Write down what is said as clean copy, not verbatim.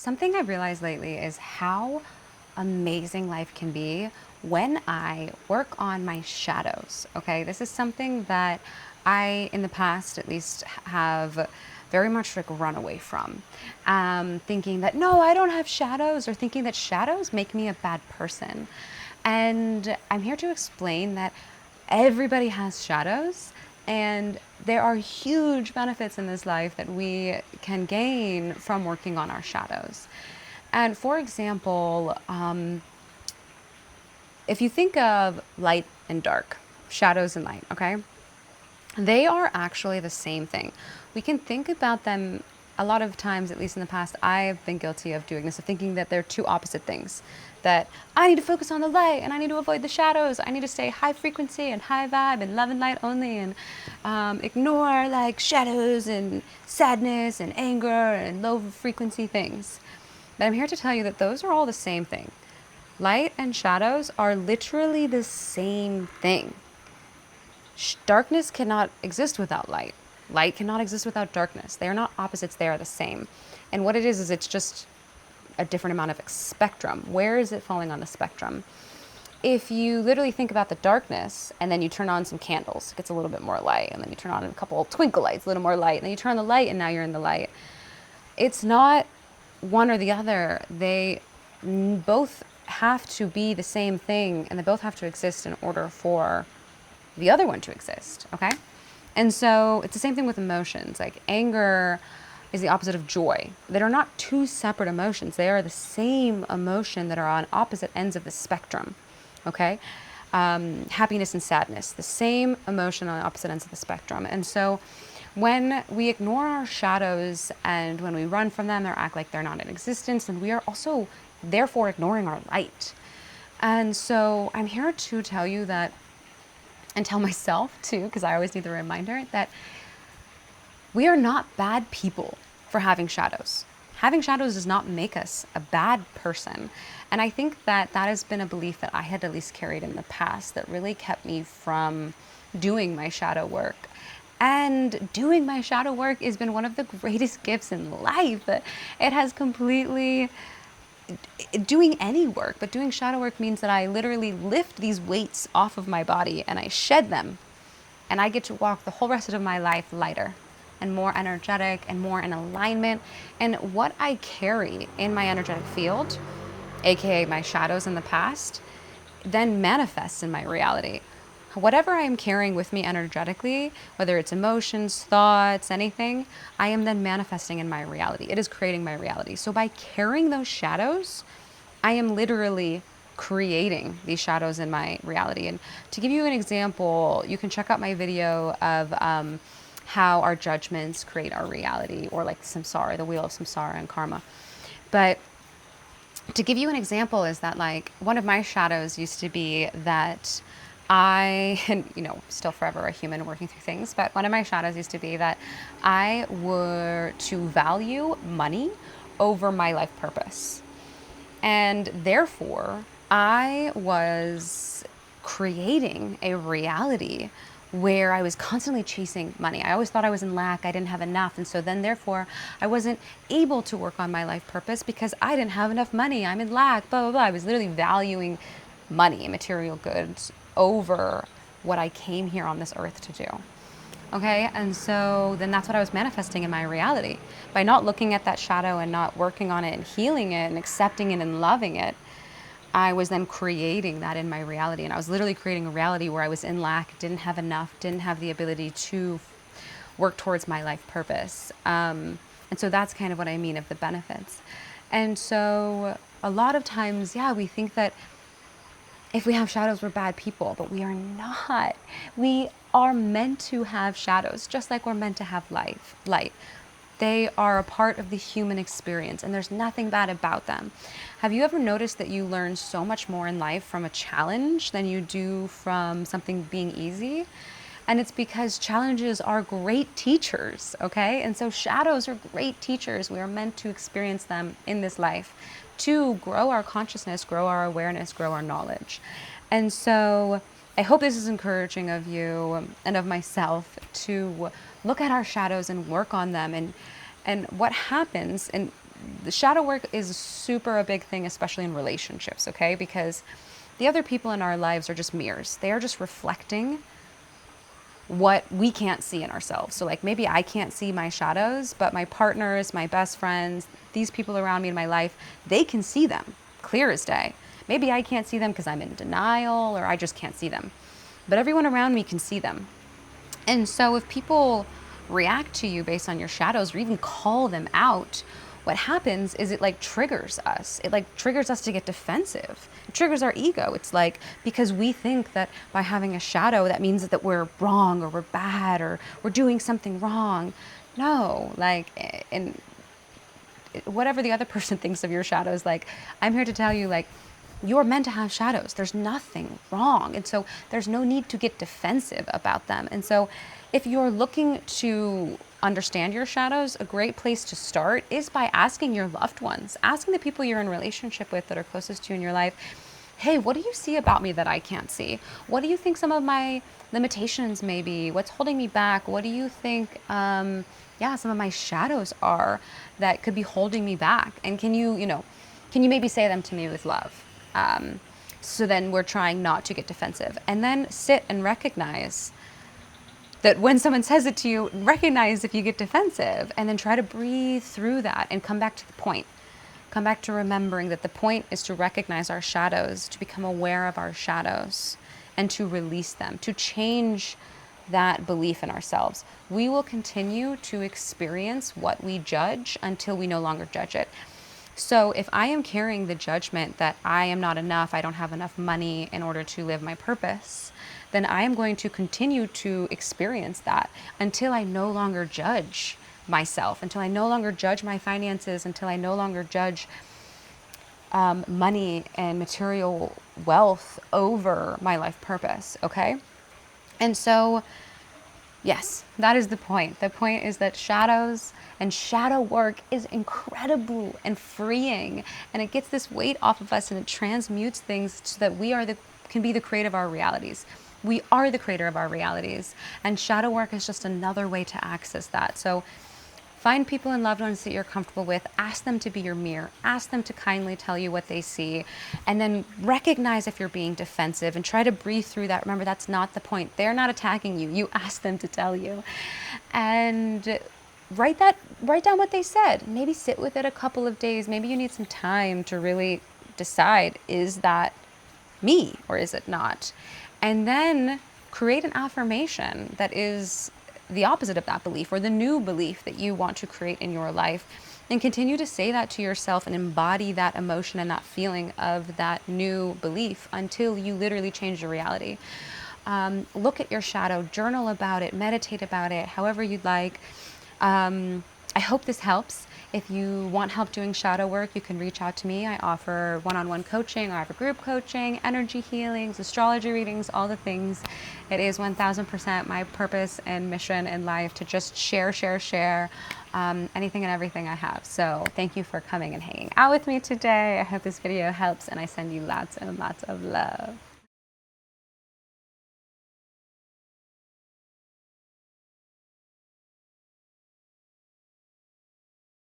something I've realized lately is how amazing life can be when I work on my shadows. Okay, this is something that I, in the past at least, have very much like run away from. Thinking that no, I don't have shadows, or thinking that shadows make me a bad person. And I'm here to explain that everybody has shadows, and there are huge benefits in this life that we can gain from working on our shadows. And for example, if you think of light and dark, shadows and light, okay? They are actually the same thing. We can think about them a lot of times, at least in the past, I've been guilty of doing this, of thinking that they're two opposite things. That I need to focus on the light and I need to avoid the shadows. I need to stay high frequency and high vibe and love and light only, and ignore like shadows and sadness and anger and low frequency things. But I'm here to tell you that those are all the same thing. Light and shadows are literally the same thing. Darkness cannot exist without light. Light cannot exist without darkness. They are not opposites, they are the same. And what it is it's just a different amount of spectrum. Where is it falling on the spectrum? If you literally think about the darkness and then you turn on some candles, it gets a little bit more light, and then you turn on a couple twinkle lights, a little more light, and then you turn on the light and now you're in the light. It's not one or the other. They both have to be the same thing, and they both have to exist in order for the other one to exist, okay? And so it's the same thing with emotions. Like anger is the opposite of joy. They are not two separate emotions. They are the same emotion that are on opposite ends of the spectrum, okay? Happiness and sadness, the same emotion on opposite ends of the spectrum. And so when we ignore our shadows and when we run from them or act like they're not in existence, then we are also therefore ignoring our light. And so I'm here to tell you that, and tell myself too, because I always need the reminder, that we are not bad people for having shadows. Having shadows does not make us a bad person. And I think that that has been a belief that I had at least carried in the past that really kept me from doing my shadow work. And doing my shadow work has been one of the greatest gifts in life. It has completely, doing any work, but doing shadow work means that I literally lift these weights off of my body and I shed them. And I get to walk the whole rest of my life lighter and more energetic and more in alignment. And what I carry in my energetic field, aka my shadows in the past, then manifests in my reality. Whatever I am carrying with me energetically, whether it's emotions, thoughts, anything, I am then manifesting in my reality. It is creating my reality. So by carrying those shadows, I am literally creating these shadows in my reality. And to give you an example, you can check out my video of how our judgments create our reality, or like samsara, the wheel of samsara and karma. But to give you an example is that, like, one of my shadows used to be that and still forever a human working through things, but one of my shadows used to be that I were to value money over my life purpose. And therefore, I was creating a reality where I was constantly chasing money. I always thought I was in lack, I didn't have enough. And so then therefore, I wasn't able to work on my life purpose because I didn't have enough money. I'm in lack, blah, blah, blah. I was literally valuing money, material goods, over what I came here on this earth to do. Okay, and so then that's what I was manifesting in my reality. By not looking at that shadow and not working on it and healing it and accepting it and loving it, I was then creating that in my reality. And I was literally creating a reality where I was in lack, didn't have enough, didn't have the ability to work towards my life purpose. And so that's kind of what I mean of the benefits. And so a lot of times, yeah, we think that if we have shadows, we're bad people, but we are not. We are meant to have shadows, just like we're meant to have light. They are a part of the human experience, and there's nothing bad about them. Have you ever noticed that you learn so much more in life from a challenge than you do from something being easy? And it's because challenges are great teachers, okay? And so shadows are great teachers. We are meant to experience them in this life to grow our consciousness, grow our awareness, grow our knowledge. And so I hope this is encouraging of you and of myself to look at our shadows and work on them. And what happens, and the shadow work is super a big thing, especially in relationships, okay? Because the other people in our lives are just mirrors. They are just reflecting what we can't see in ourselves. So like maybe I can't see my shadows, but my partners, my best friends, these people around me in my life, they can see them clear as day. Maybe I can't see them because I'm in denial or I just can't see them. But everyone around me can see them. And so if people react to you based on your shadows or even call them out, what happens is it like triggers us. It like triggers us to get defensive. It triggers our ego. It's like because we think that by having a shadow, that means that we're wrong or we're bad or we're doing something wrong. No, like, and whatever the other person thinks of your shadows, like, I'm here to tell you, like, you're meant to have shadows. There's nothing wrong. And so there's no need to get defensive about them. And so if you're looking to understand your shadows, a great place to start is by asking your loved ones, asking the people you're in relationship with that are closest to you in your life, hey, what do you see about me that I can't see? What do you think some of my limitations may be? What's holding me back? What do you think, some of my shadows are that could be holding me back? And can you maybe say them to me with love? So then we're trying not to get defensive. And then sit and recognize that when someone says it to you, recognize if you get defensive and then try to breathe through that and come back to the point. Come back to remembering that the point is to recognize our shadows, to become aware of our shadows and to release them, to change that belief in ourselves. We will continue to experience what we judge until we no longer judge it. So if I am carrying the judgment that I am not enough, I don't have enough money in order to live my purpose, then I am going to continue to experience that until I no longer judge myself, until I no longer judge my finances, until I no longer judge money and material wealth over my life purpose, okay? And so, yes, that is the point. The point is that shadows and shadow work is incredible and freeing, and it gets this weight off of us and it transmutes things so that we can be the creator of our realities. We are the creator of our realities, and shadow work is just another way to access that. So find people and loved ones that you're comfortable with. Ask them to be your mirror. Ask them to kindly tell you what they see. And then recognize if you're being defensive and try to breathe through that. Remember, that's not the point. They're not attacking you. You asked them to tell you. And write down what they said. Maybe sit with it a couple of days. Maybe you need some time to really decide, is that me or is it not? And then create an affirmation that is the opposite of that belief or the new belief that you want to create in your life, and continue to say that to yourself and embody that emotion and that feeling of that new belief until you literally change your reality. Look at your shadow, journal about it, meditate about it, however you'd like. I hope this helps. If you want help doing shadow work, you can reach out to me. I offer one-on-one coaching, or I have a group coaching, energy healings, astrology readings, all the things. It is 1000% my purpose and mission in life to just share anything and everything I have. So thank you for coming and hanging out with me today. I hope this video helps, and I send you lots and lots of love.